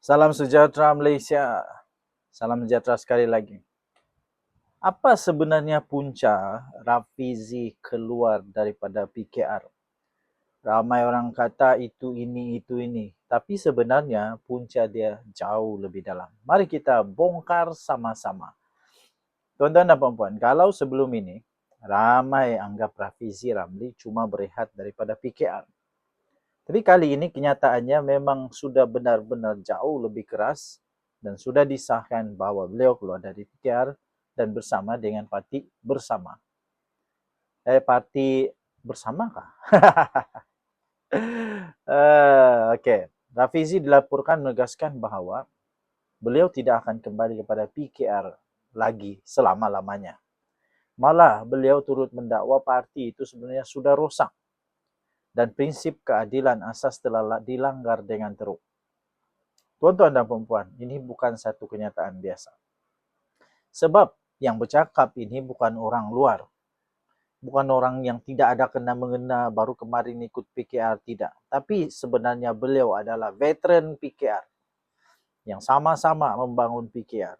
Salam sejahtera Malaysia. Salam sejahtera sekali lagi. Apa sebenarnya punca Rafizi keluar daripada PKR? Ramai orang kata itu ini. Tapi sebenarnya punca dia jauh lebih dalam. Mari kita bongkar sama-sama. Tuan-tuan dan puan-puan, kalau sebelum ini ramai anggap Rafizi Ramli cuma berehat daripada PKR. Tapi kali ini kenyataannya memang sudah benar-benar jauh lebih keras dan sudah disahkan bahawa beliau keluar dari PKR dan bersama dengan parti bersama. Parti bersamakah? Okey. Rafizi dilaporkan menegaskan bahawa beliau tidak akan kembali kepada PKR lagi selama-lamanya. Malah beliau turut mendakwa parti itu sebenarnya sudah rosak dan prinsip keadilan asas telah dilanggar dengan teruk. Tuan-tuan dan puan-puan, ini bukan satu kenyataan biasa. Sebab yang bercakap ini bukan orang luar. Bukan orang yang tidak ada kena-mengena baru kemarin ikut PKR, tidak. Tapi sebenarnya beliau adalah veteran PKR yang sama-sama membangun PKR.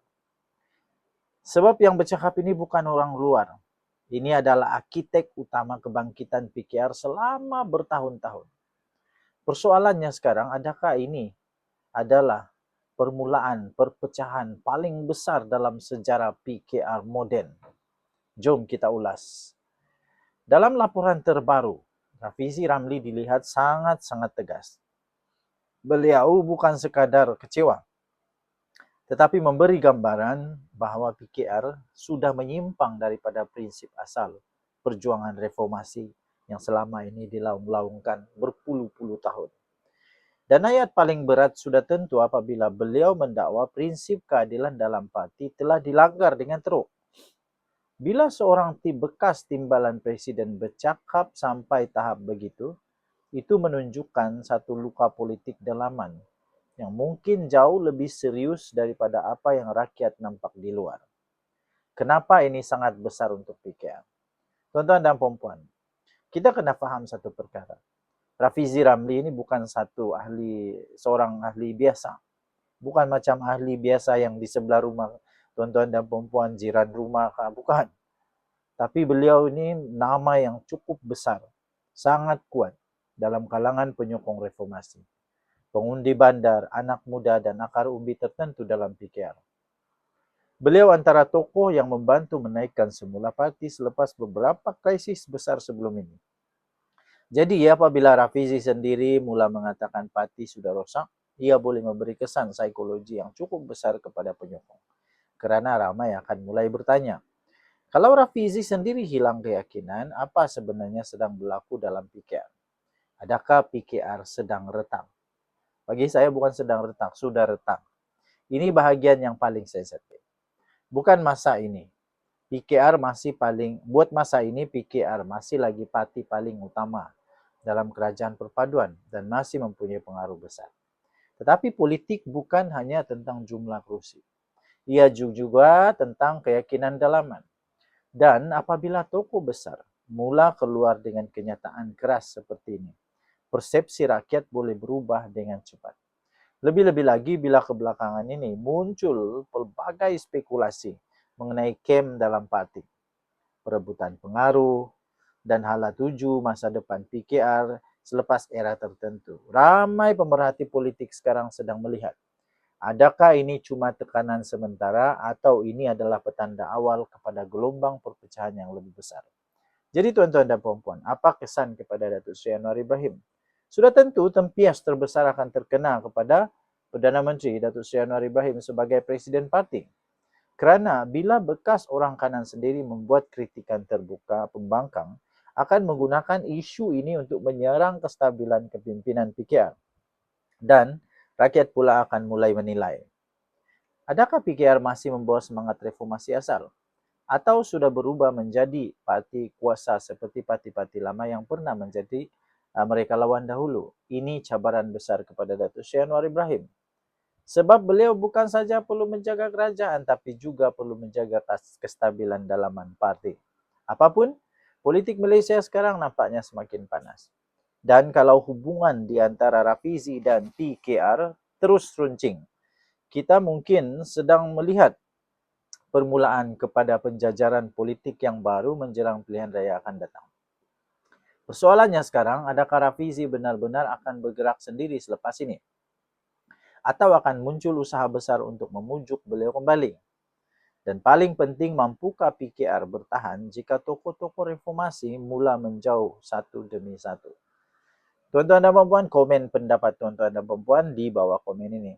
Sebab yang bercakap ini bukan orang luar. Ini adalah arkitek utama kebangkitan PKR selama bertahun-tahun. Persoalannya sekarang, adakah ini adalah permulaan perpecahan paling besar dalam sejarah PKR moden? Jom kita ulas. Dalam laporan terbaru, Rafizi Ramli dilihat sangat-sangat tegas. Beliau bukan sekadar kecewa, tetapi memberi gambaran bahawa PKR sudah menyimpang daripada prinsip asal perjuangan reformasi yang selama ini dilaung-laungkan berpuluh-puluh tahun. Dan ayat paling berat sudah tentu apabila beliau mendakwa prinsip keadilan dalam parti telah dilanggar dengan teruk. Bila seorang bekas timbalan presiden bercakap sampai tahap begitu, itu menunjukkan satu luka politik dalaman yang mungkin jauh lebih serius daripada apa yang rakyat nampak di luar. Kenapa ini sangat besar untuk PKR? Tuan-tuan dan puan-puan, kita kena faham satu perkara. Rafizi Ramli ini bukan seorang ahli biasa. Bukan macam ahli biasa yang di sebelah rumah tuan-tuan dan puan-puan, jiran rumah, bukan. Tapi beliau ini nama yang cukup besar, sangat kuat dalam kalangan penyokong reformasi. Pengundi bandar, anak muda dan akar umbi tertentu dalam PKR. Beliau antara tokoh yang membantu menaikkan semula parti selepas beberapa krisis besar sebelum ini. Jadi apabila Rafizi sendiri mula mengatakan parti sudah rosak, ia boleh memberi kesan psikologi yang cukup besar kepada penyokong. Kerana ramai akan mulai bertanya, kalau Rafizi sendiri hilang keyakinan, apa sebenarnya sedang berlaku dalam PKR? Adakah PKR sedang retak? Bagi saya bukan sedang retak, sudah retak. Ini bahagian yang paling sensitif. Bukan masa ini. Buat masa ini PKR masih lagi parti paling utama dalam kerajaan perpaduan dan masih mempunyai pengaruh besar. Tetapi politik bukan hanya tentang jumlah kerusi. Ia juga tentang keyakinan dalaman. Dan apabila tokoh besar mula keluar dengan kenyataan keras seperti ini, persepsi rakyat boleh berubah dengan cepat. Lebih-lebih lagi bila kebelakangan ini muncul pelbagai spekulasi mengenai kem dalam parti, perebutan pengaruh, dan hala tuju masa depan PKR selepas era tertentu. Ramai pemerhati politik sekarang sedang melihat, adakah ini cuma tekanan sementara atau ini adalah petanda awal kepada gelombang perpecahan yang lebih besar. Jadi tuan-tuan dan puan-puan, apa kesan kepada Datuk Seri Anwar Ibrahim? Sudah tentu tempias terbesar akan terkena kepada Perdana Menteri Datuk Seri Anwar Ibrahim sebagai Presiden Parti. Kerana bila bekas orang kanan sendiri membuat kritikan terbuka pembangkang, akan menggunakan isu ini untuk menyerang kestabilan kepimpinan PKR. Dan rakyat pula akan mulai menilai, adakah PKR masih membawa semangat reformasi asal? Atau sudah berubah menjadi parti kuasa seperti parti-parti lama yang pernah menjadi mereka lawan dahulu? Ini cabaran besar kepada Datuk Seri Anwar Ibrahim. Sebab beliau bukan saja perlu menjaga kerajaan, tapi juga perlu menjaga kestabilan dalaman parti. Apapun, politik Malaysia sekarang nampaknya semakin panas. Dan kalau hubungan di antara Rafizi dan PKR terus runcing, kita mungkin sedang melihat permulaan kepada penjajaran politik yang baru menjelang pilihan raya akan datang. Persoalannya sekarang, adakah Rafizi benar-benar akan bergerak sendiri selepas ini? Atau akan muncul usaha besar untuk memujuk beliau kembali? Dan paling penting, mampukah PKR bertahan jika tokoh-tokoh reformasi mula menjauh satu demi satu? Tuan-tuan dan puan-puan, komen pendapat tuan-tuan dan puan-puan di bawah komen ini.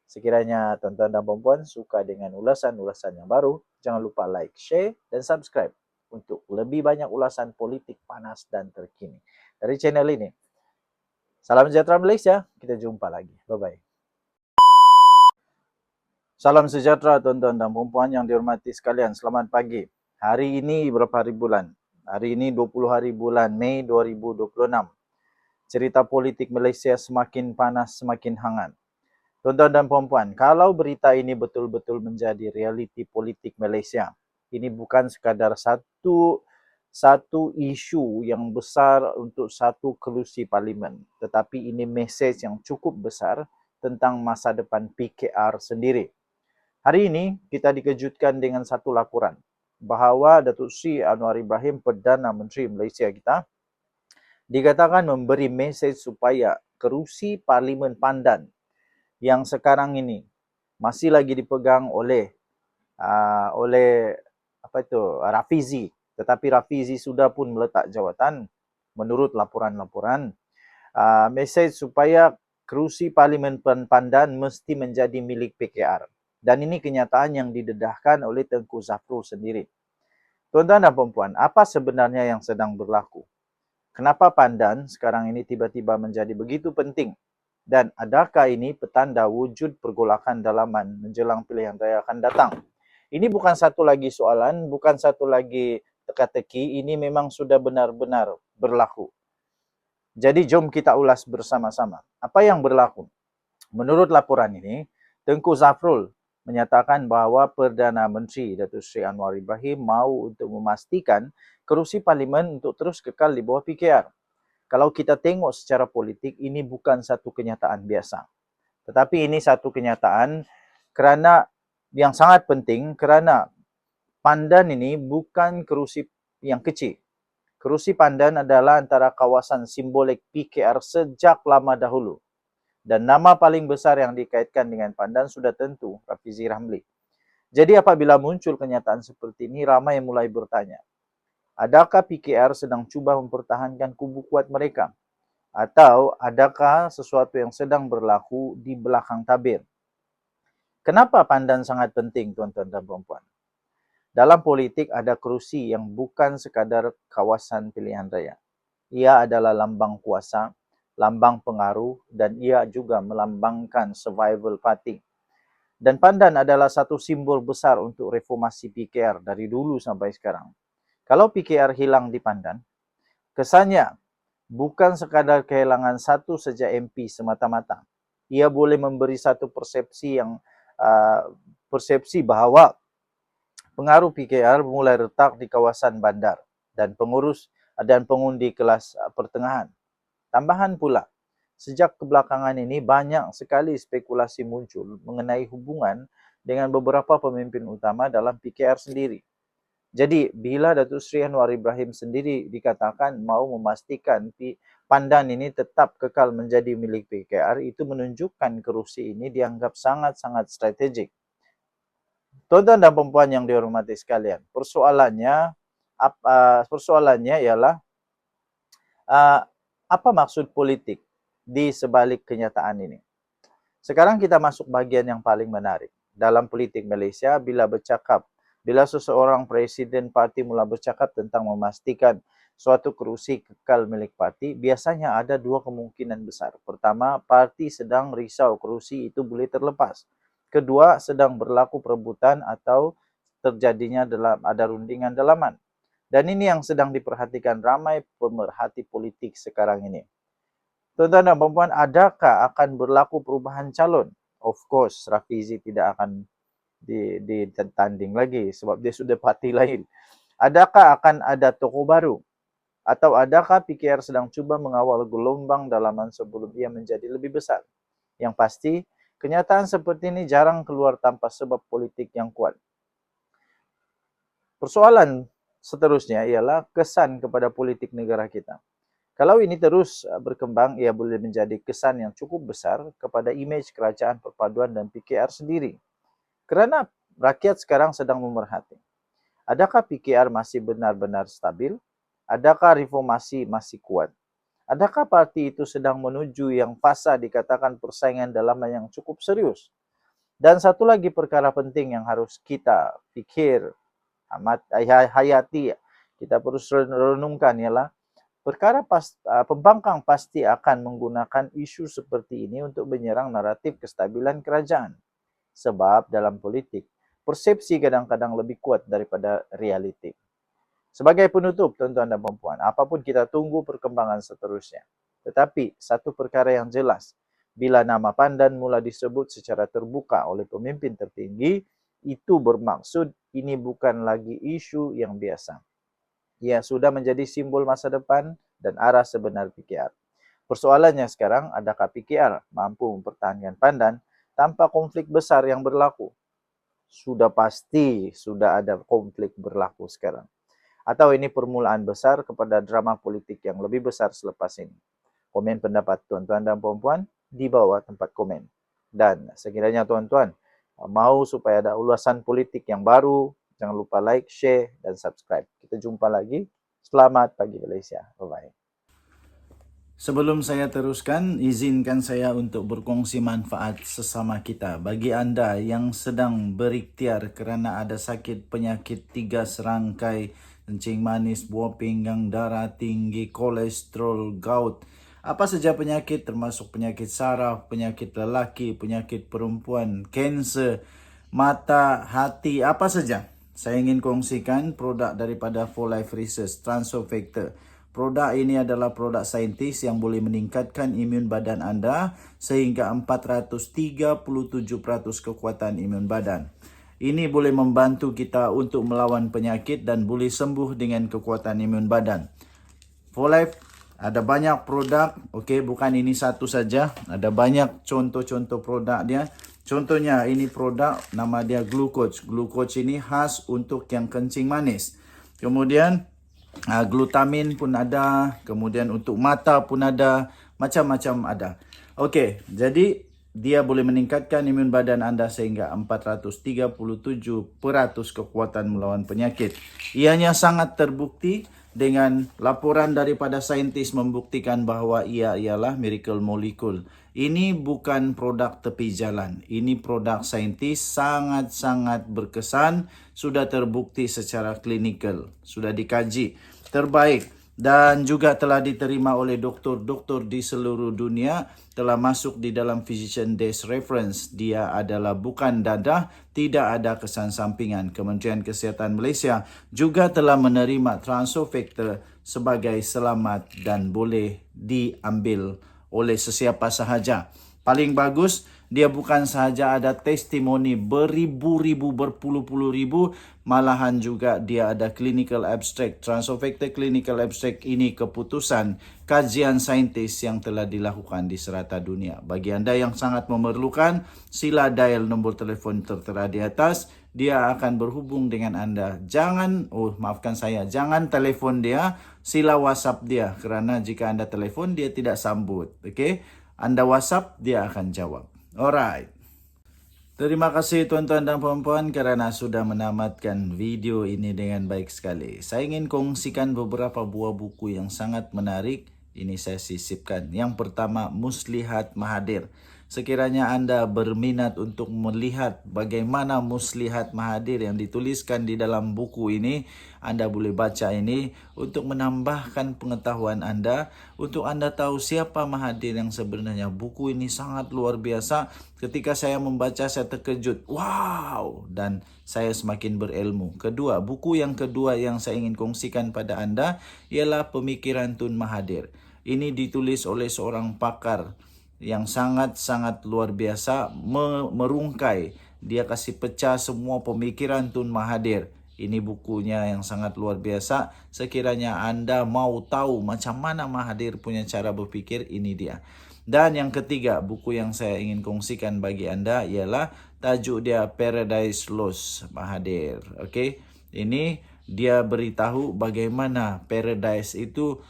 Sekiranya tuan-tuan dan puan-puan suka dengan ulasan-ulasan yang baru, jangan lupa like, share, dan subscribe untuk lebih banyak ulasan politik panas dan terkini dari channel ini. Salam sejahtera Malaysia, kita jumpa lagi. Bye-bye. Salam sejahtera tuan-tuan dan puan-puan yang dihormati sekalian. Selamat pagi. Hari ini berapa hari bulan? Hari ini 20 hari bulan Mei 2026. Cerita politik Malaysia semakin panas, semakin hangat. Tuan-tuan dan puan-puan, kalau berita ini betul-betul menjadi realiti politik Malaysia, ini bukan sekadar satu isu yang besar untuk satu kerusi parlimen, tetapi ini mesej yang cukup besar tentang masa depan PKR sendiri. Hari ini kita dikejutkan dengan satu laporan bahawa Datuk Seri Anwar Ibrahim, Perdana Menteri Malaysia kita, dikatakan memberi mesej supaya kerusi Parlimen Pandan yang sekarang ini masih lagi dipegang oleh Rafizi, tetapi Rafizi sudah pun meletak jawatan menurut laporan-laporan, mesej supaya kerusi Parlimen Pandan mesti menjadi milik PKR. Dan ini kenyataan yang didedahkan oleh Tengku Zafrul sendiri. Tuan-tuan dan puan-puan, apa sebenarnya yang sedang berlaku? Kenapa Pandan sekarang ini tiba-tiba menjadi begitu penting? Dan adakah ini petanda wujud pergolakan dalaman menjelang pilihan raya akan datang? Ini bukan satu lagi soalan, bukan satu lagi teka-teki, ini memang sudah benar-benar berlaku. Jadi jom kita ulas bersama-sama. Apa yang berlaku? Menurut laporan ini, Tengku Zafrul menyatakan bahawa Perdana Menteri Datuk Seri Anwar Ibrahim mahu untuk memastikan kerusi parlimen untuk terus kekal di bawah PKR. Kalau kita tengok secara politik, ini bukan satu kenyataan biasa. Tetapi ini satu kenyataan kerana yang sangat penting, kerana Pandan ini bukan kerusi yang kecil. Kerusi Pandan adalah antara kawasan simbolik PKR sejak lama dahulu. Dan nama paling besar yang dikaitkan dengan Pandan sudah tentu Rafizi Ramli. Jadi apabila muncul kenyataan seperti ini, ramai yang mulai bertanya, adakah PKR sedang cuba mempertahankan kubu kuat mereka? Atau adakah sesuatu yang sedang berlaku di belakang tabir? Kenapa Pandan sangat penting, tuan-tuan dan puan-puan? Dalam politik ada kerusi yang bukan sekadar kawasan pilihan raya. Ia adalah lambang kuasa, lambang pengaruh, dan ia juga melambangkan survival party. Dan Pandan adalah satu simbol besar untuk reformasi PKR dari dulu sampai sekarang. Kalau PKR hilang di Pandan, kesannya bukan sekadar kehilangan satu saja MP semata-mata. Ia boleh memberi satu persepsi yang persepsi bahawa pengaruh PKR mulai retak di kawasan bandar dan pengurus dan pengundi kelas pertengahan. Tambahan pula, sejak kebelakangan ini banyak sekali spekulasi muncul mengenai hubungan dengan beberapa pemimpin utama dalam PKR sendiri. Jadi, bila Datuk Seri Anwar Ibrahim sendiri dikatakan mahu memastikan Pandan ini tetap kekal menjadi milik PKR, itu menunjukkan kerusi ini dianggap sangat-sangat strategik. Tuan-tuan dan puan yang dihormati sekalian, persoalannya ialah apa maksud politik di sebalik kenyataan ini? Sekarang kita masuk bagian yang paling menarik. Dalam politik Malaysia, bila seseorang presiden parti mula bercakap tentang memastikan suatu kerusi kekal milik parti, biasanya ada dua kemungkinan besar. Pertama, parti sedang risau kerusi itu boleh terlepas. Kedua, sedang berlaku perebutan atau terjadinya ada rundingan dalaman. Dan ini yang sedang diperhatikan ramai pemerhati politik sekarang ini. Tuan-tuan dan puan-puan, adakah akan berlaku perubahan calon? Of course, Rafizi tidak akan ditanding lagi sebab dia sudah parti lain. Adakah akan ada tokoh baru? Atau adakah PKR sedang cuba mengawal gelombang dalaman sebelum ia menjadi lebih besar? Yang pasti, Kenyataan seperti ini jarang keluar tanpa sebab politik yang kuat. Persoalan seterusnya ialah kesan kepada politik negara kita. Kalau ini terus berkembang, ia boleh menjadi kesan yang cukup besar kepada imej kerajaan perpaduan dan PKR sendiri. Kerana rakyat sekarang sedang memerhati. Adakah PKR masih benar-benar stabil? Adakah reformasi masih kuat? Adakah parti itu sedang menuju yang fasa dikatakan persaingan dalam yang cukup serius? Dan satu lagi perkara penting yang harus kita fikir, hayati, kita perlu renungkan ialah pembangkang pasti akan menggunakan isu seperti ini untuk menyerang naratif kestabilan kerajaan. Sebab dalam politik, persepsi kadang-kadang lebih kuat daripada realiti. Sebagai penutup, tuan-tuan dan puan-puan, apapun kita tunggu perkembangan seterusnya. Tetapi, satu perkara yang jelas, bila nama Pandan mula disebut secara terbuka oleh pemimpin tertinggi, itu bermaksud ini bukan lagi isu yang biasa. Ia sudah menjadi simbol masa depan dan arah sebenar PKR. Persoalannya sekarang, adakah PKR mampu mempertahankan Pandan tanpa konflik besar yang berlaku? Sudah pasti sudah ada konflik berlaku sekarang. Atau ini permulaan besar kepada drama politik yang lebih besar selepas ini? Komen pendapat tuan-tuan dan puan-puan di bawah tempat komen. Dan sekiranya tuan-tuan mau supaya ada ulasan politik yang baru, jangan lupa like, share, dan subscribe. Kita jumpa lagi. Selamat pagi Malaysia. Bye-bye. Sebelum saya teruskan, izinkan saya untuk berkongsi manfaat sesama kita. Bagi anda yang sedang berikhtiar kerana ada sakit penyakit 3 serangkai, kencing manis, buah pinggang, darah tinggi, kolesterol, gout, apa saja penyakit termasuk penyakit saraf, penyakit lelaki, penyakit perempuan, kanser, mata, hati, apa saja. Saya ingin kongsikan produk daripada 4Life Research, Transofactor. Produk ini adalah produk saintis yang boleh meningkatkan imun badan anda sehingga 437% kekuatan imun badan. Ini boleh membantu kita untuk melawan penyakit dan boleh sembuh dengan kekuatan imun badan. 4Life ada banyak produk, okey, bukan ini satu saja. Ada banyak contoh-contoh produk dia. Contohnya ini produk nama dia Glucoach. Glucoach ini khas untuk yang kencing manis. Kemudian glutamin pun ada, kemudian untuk mata pun ada, macam-macam ada. Okey, jadi dia boleh meningkatkan imun badan anda sehingga 437% kekuatan melawan penyakit. Ianya sangat terbukti dengan laporan daripada saintis membuktikan bahawa ia ialah miracle molecule. Ini bukan produk tepi jalan. Ini produk saintis sangat-sangat berkesan. Sudah terbukti secara klinikal. Sudah dikaji. Terbaik. Dan juga telah diterima oleh doktor-doktor di seluruh dunia. Telah masuk di dalam Physician Desk Reference. Dia adalah bukan dadah. Tidak ada kesan sampingan. Kementerian Kesihatan Malaysia juga telah menerima Transofactor sebagai selamat dan boleh diambil oleh sesiapa sahaja. Paling bagus, dia bukan sahaja ada testimoni beribu-ribu, berpuluh-puluh ribu, malahan juga dia ada clinical abstract. Transofactor clinical abstract ini keputusan kajian saintis yang telah dilakukan di serata dunia. Bagi anda yang sangat memerlukan, sila dial nombor telefon tertera di atas. Dia akan berhubung dengan anda. Jangan telefon dia, sila WhatsApp dia. Kerana jika anda telefon, dia tidak sambut. Okey? Anda WhatsApp, dia akan jawab. Alright. Terima kasih tuan-tuan dan puan-puan kerana sudah menamatkan video ini dengan baik sekali. Saya ingin kongsikan beberapa buah buku yang sangat menarik. Ini saya sisipkan. Yang pertama, Muslihat Mahathir. Sekiranya anda berminat untuk melihat bagaimana Muslihat Mahathir yang dituliskan di dalam buku ini, anda boleh baca ini untuk menambahkan pengetahuan anda, untuk anda tahu siapa Mahathir yang sebenarnya. Buku ini sangat luar biasa. Ketika saya membaca, saya terkejut. Wow! Dan saya semakin berilmu. Buku yang kedua yang saya ingin kongsikan pada anda ialah Pemikiran Tun Mahathir. Ini ditulis oleh seorang pakar yang sangat-sangat luar biasa, merungkai. Dia kasih pecah semua pemikiran Tun Mahathir. Ini bukunya yang sangat luar biasa. Sekiranya anda mau tahu macam mana Mahathir punya cara berfikir, ini dia. Dan yang ketiga, buku yang saya ingin kongsikan bagi Anda ialah tajuk dia Paradise Lost, Mahathir. Okey, ini dia beritahu bagaimana paradise itu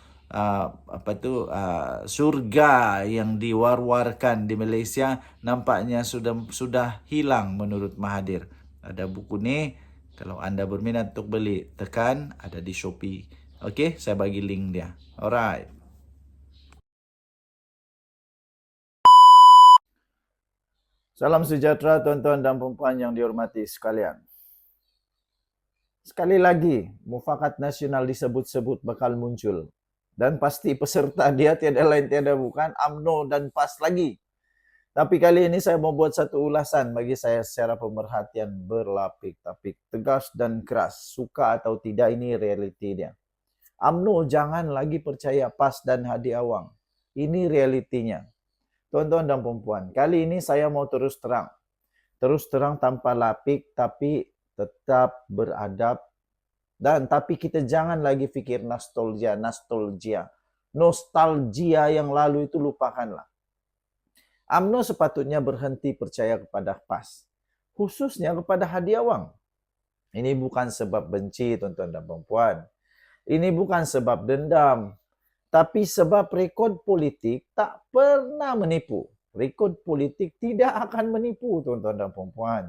surga yang diwar-warkan di Malaysia nampaknya sudah hilang menurut Mahathir. Ada buku ni, kalau anda berminat untuk beli, tekan, ada di Shopee. Okey, saya bagi link dia. Alright. Salam sejahtera tuan-tuan dan puan yang dihormati sekalian. Sekali lagi, mufakat nasional disebut-sebut bakal muncul. Dan pasti peserta dia tiada lain tiada bukan UMNO dan PAS lagi. Tapi kali ini saya mau buat satu ulasan bagi saya secara pemerhatian berlapik-lapik, tegas dan keras. Suka atau tidak, ini realiti dia. UMNO jangan lagi percaya PAS dan Hadi Awang. Ini realitinya. Tuan-tuan dan puan, kali ini saya mau terus terang. Terus terang tanpa lapik, tapi tetap beradab. Dan tapi kita jangan lagi fikir nostalgia yang lalu itu lupakanlah. UMNO sepatutnya berhenti percaya kepada PAS, khususnya kepada Hadi Awang. Ini bukan sebab benci, tuan-tuan dan puan. Ini bukan sebab dendam, tapi sebab rekod politik tak pernah menipu. Rekod politik tidak akan menipu, tuan-tuan dan puan.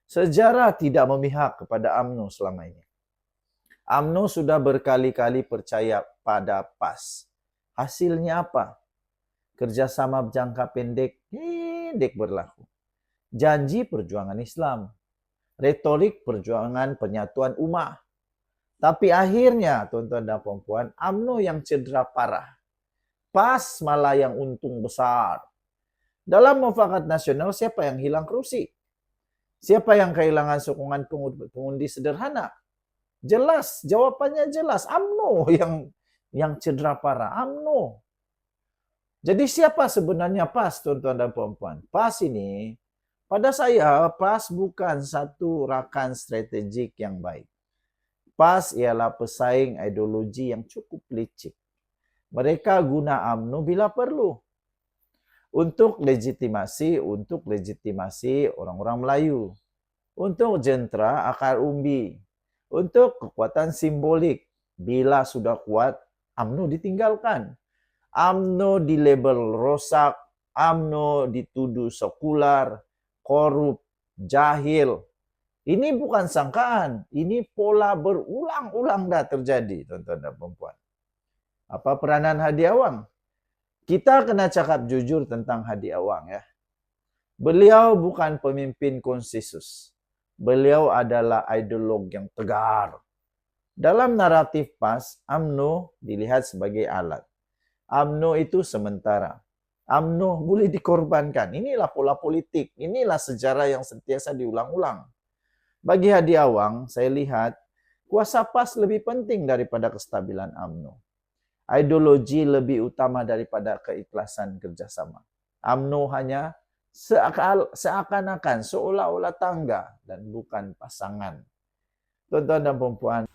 Sejarah tidak memihak kepada UMNO selama ini. UMNO sudah berkali-kali percaya pada PAS. Hasilnya apa? Kerjasama jangka pendek berlaku. Janji perjuangan Islam. Retorik perjuangan penyatuan ummah. Tapi akhirnya, tuan-tuan dan puan, UMNO yang cedera parah. PAS malah yang untung besar. Dalam mufakat nasional, siapa yang hilang kerusi? Siapa yang kehilangan sokongan pengundi sederhana? Jelas, jawabannya jelas. UMNO yang cedera parah. UMNO. Jadi siapa sebenarnya PAS, tuan-tuan dan puan-puan? PAS ini, pada saya, PAS bukan satu rakan strategik yang baik. PAS ialah pesaing ideologi yang cukup licik. Mereka guna UMNO bila perlu. Untuk legitimasi orang-orang Melayu. Untuk jentera akar umbi. Untuk kekuatan simbolik. Bila sudah kuat, UMNO ditinggalkan. UMNO dilabel rosak, UMNO dituduh sekular, korup, jahil. Ini bukan sangkaan, ini pola berulang-ulang dah terjadi, tuan-tuan dan puan. Apa peranan Hadi Awang? Kita kena cakap jujur tentang Hadi Awang ya. Beliau bukan pemimpin konsensus. Beliau adalah ideolog yang tegar. Dalam naratif PAS, UMNO dilihat sebagai alat. UMNO itu sementara. UMNO boleh dikorbankan. Inilah pola politik. Inilah sejarah yang sentiasa diulang-ulang. Bagi Hadi Awang, saya lihat kuasa PAS lebih penting daripada kestabilan UMNO. Ideologi lebih utama daripada keikhlasan kerjasama. UMNO hanya seakan-akan, seolah-olah tangga dan bukan pasangan. Tuan-tuan dan puan-puan,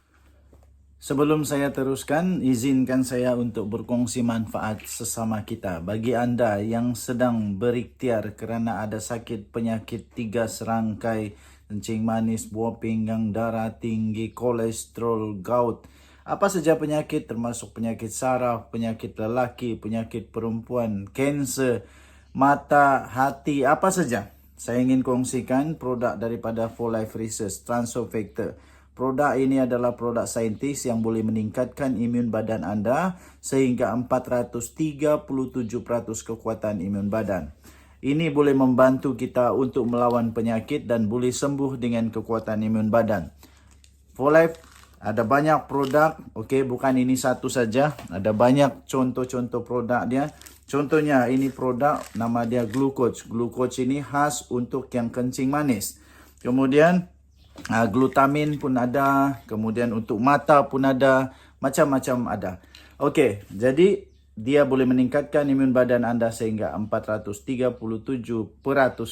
sebelum saya teruskan, izinkan saya untuk berkongsi manfaat sesama kita. Bagi anda yang sedang berikhtiar kerana ada sakit penyakit 3 serangkai, kencing manis, buah pinggang, darah tinggi, kolesterol, gout, apa saja penyakit termasuk penyakit saraf, penyakit lelaki, penyakit perempuan, kanser, mata, hati, apa saja. Saya ingin kongsikan produk daripada For Life Research, Transofactor. Produk ini adalah produk saintis yang boleh meningkatkan imun badan anda sehingga 437% kekuatan imun badan. Ini boleh membantu kita untuk melawan penyakit dan boleh sembuh dengan kekuatan imun badan. For Life ada banyak produk, okey, bukan ini satu saja. Ada banyak contoh-contoh produk dia. Contohnya ini produk nama dia Glucoach. Glucoach ini khas untuk yang kencing manis. Kemudian glutamin pun ada, kemudian untuk mata pun ada, macam-macam ada. Okey, jadi Dia boleh meningkatkan imun badan Anda sehingga 437%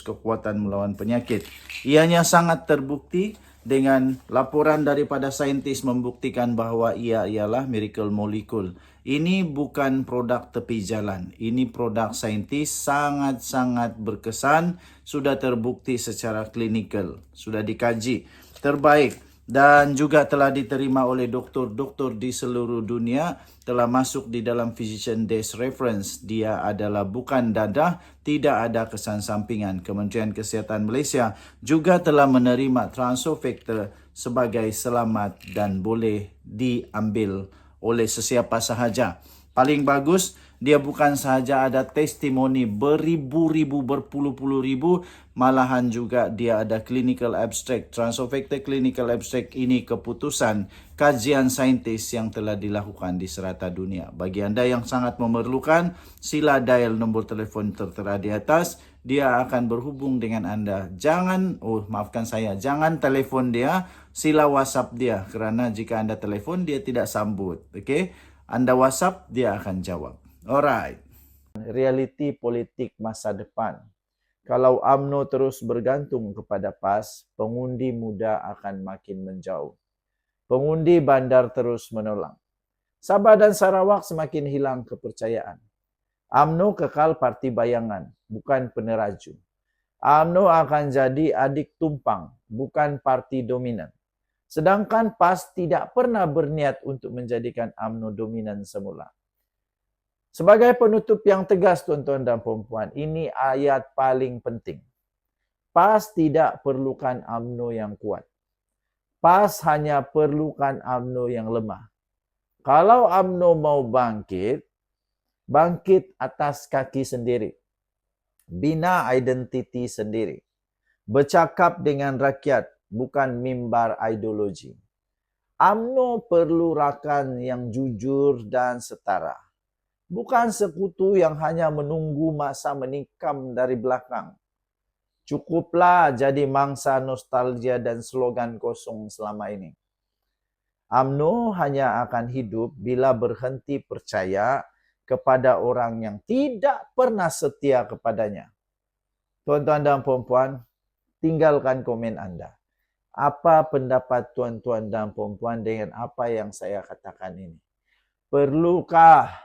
kekuatan melawan penyakit. Ianya sangat terbukti dengan laporan daripada saintis membuktikan bahawa ia ialah miracle molecule. Ini bukan produk tepi jalan. Ini produk saintis sangat-sangat berkesan. Sudah terbukti secara klinikal. Sudah dikaji. Terbaik. Dan juga telah diterima oleh doktor-doktor di seluruh dunia, telah masuk di dalam Physician Desk Reference. Dia adalah bukan dadah, tidak ada kesan sampingan. Kementerian Kesihatan Malaysia juga telah menerima Transofactor sebagai selamat dan boleh diambil oleh sesiapa sahaja. Paling bagus, dia bukan sahaja ada testimoni beribu-ribu, berpuluh-puluh ribu, malahan juga dia ada clinical abstract. Transofactor clinical abstract ini keputusan kajian saintis yang telah dilakukan di serata dunia. Bagi anda yang sangat memerlukan, sila dial nombor telefon tertera di atas. Dia akan berhubung dengan anda. Jangan telefon dia, sila WhatsApp dia. Kerana jika anda telefon, dia tidak sambut. Okay? Anda WhatsApp, dia akan jawab. Alright. Realiti politik masa depan. Kalau UMNO terus bergantung kepada PAS, pengundi muda akan makin menjauh. Pengundi bandar terus menolak. Sabah dan Sarawak semakin hilang kepercayaan. UMNO kekal parti bayangan, bukan peneraju. UMNO akan jadi adik tumpang, bukan parti dominan. Sedangkan PAS tidak pernah berniat untuk menjadikan UMNO dominan semula. Sebagai penutup yang tegas tuan-tuan dan puan-puan, ini ayat paling penting. PAS tidak perlukan UMNO yang kuat. PAS hanya perlukan UMNO yang lemah. Kalau UMNO mau bangkit atas kaki sendiri. Bina identiti sendiri. Bercakap dengan rakyat, bukan mimbar ideologi. UMNO perlu rakan yang jujur dan setara. Bukan sekutu yang hanya menunggu masa menikam dari belakang. Cukuplah jadi mangsa nostalgia dan slogan kosong selama ini. UMNO hanya akan hidup bila berhenti percaya kepada orang yang tidak pernah setia kepadanya. Tuan-tuan dan puan-puan, tinggalkan komen anda. Apa pendapat tuan-tuan dan puan-puan dengan apa yang saya katakan ini? Perlukah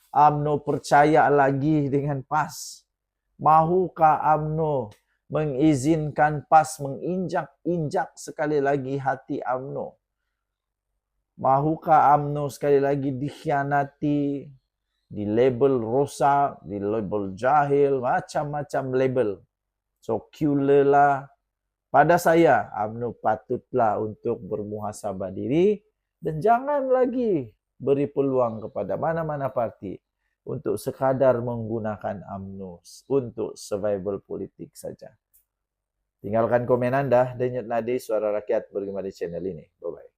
UMNO percaya lagi dengan PAS? Mahukah UMNO mengizinkan PAS menginjak-injak sekali lagi hati UMNO? Mahukah UMNO sekali lagi dikhianati, di label rosak, di label jahil, macam-macam label. Secular lah. Pada saya, UMNO patutlah untuk bermuhasabah diri dan jangan lagi beri peluang kepada mana-mana parti untuk sekadar menggunakan UMNO untuk survival politik saja. Tinggalkan komen anda. Denyut nadi suara rakyat bergema di channel ini. Bye-bye.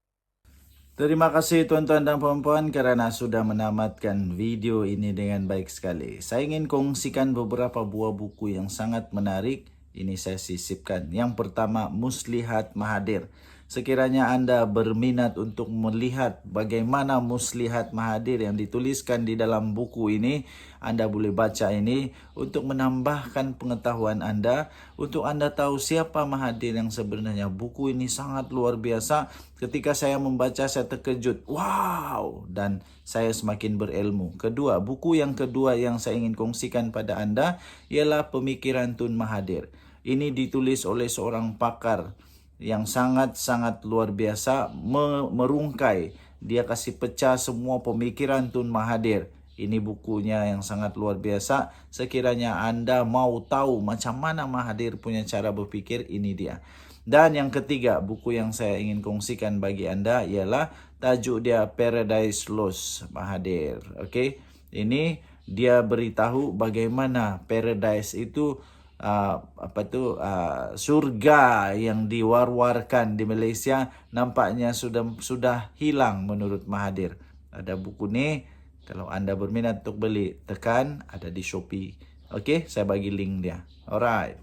Terima kasih tuan-tuan dan puan-puan kerana sudah menamatkan video ini dengan baik sekali. Saya ingin kongsikan beberapa buah buku yang sangat menarik. Ini saya sisipkan. Yang pertama, Muslihat Mahathir. Sekiranya anda berminat untuk melihat bagaimana Muslihat Mahathir yang dituliskan di dalam buku ini, anda boleh baca ini untuk menambahkan pengetahuan anda, untuk anda tahu siapa Mahathir yang sebenarnya. Buku ini sangat luar biasa. Ketika saya membaca, saya terkejut. Wow! Dan saya semakin berilmu. Buku yang kedua yang saya ingin kongsikan pada anda ialah Pemikiran Tun Mahathir. Ini ditulis oleh seorang pakar yang sangat-sangat luar biasa, merungkai. Dia kasih pecah semua pemikiran Tun Mahathir. Ini bukunya yang sangat luar biasa. Sekiranya anda mau tahu macam mana Mahathir punya cara berfikir, ini dia. Dan yang ketiga, buku yang saya ingin kongsikan bagi anda ialah tajuk dia Paradise Lost Mahathir. Okay? Ini dia beritahu bagaimana paradise itu surga yang diwar-warkan di Malaysia nampaknya sudah hilang menurut Mahathir. Ada buku ni, kalau anda berminat untuk beli, tekan, ada di Shopee. Okey, saya bagi link dia. Alright.